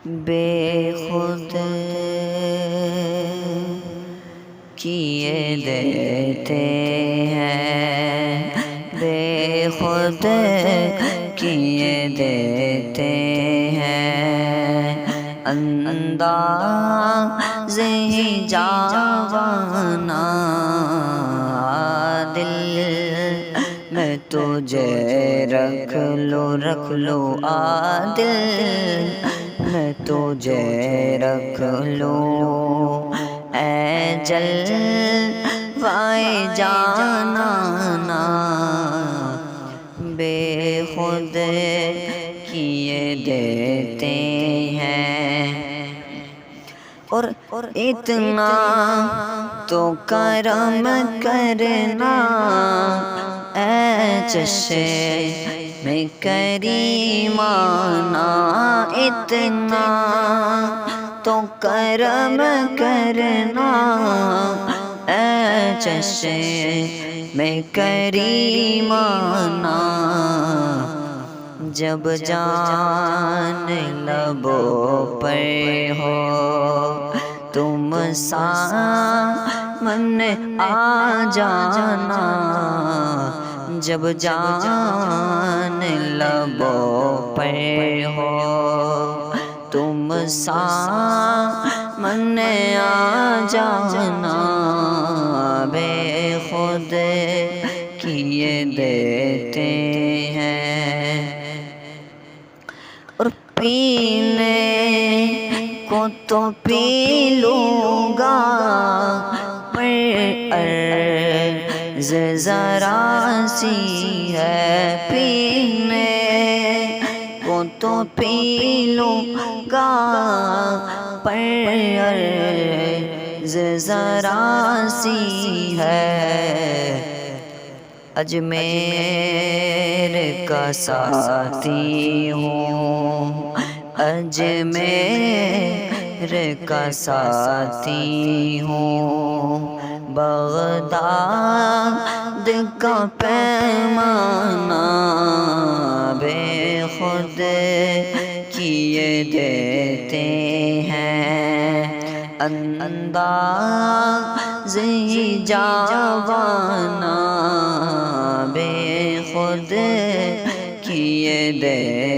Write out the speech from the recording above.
بے خود کیے دیتے ہیں، بے خود کیے دیتے ہیں، انداز جاوانا دل میں تجھے رکھ لو دل میں تجھے رکھ لو، اے جلوائے جانانا بے خود کیے دیتے ہیں۔ اور اتنا تو کرم کرنا اے چشم کریمانہ، اتنا تو کرم کرنا اے چشم کریمانہ، جب جان لبوں پر ہو تم سامنے آ جانا، جب جان لبوں پر ہو تم سامنے آ جانا، بے خود کیے دیتے ہیں۔ اور پینے کو تو پی لوں گا پر عرض ذرا سی ہے، پینے کو تو پی لوں گا پر عرض ذرا سی ہے، اجمیر کا ساتھی ہوں، اجمیر کا ساتھی ہوں، بغداد کا پیمانہ بے خود کیے دیتے ہیں، انداز جاوانا بے خود کیے دیتے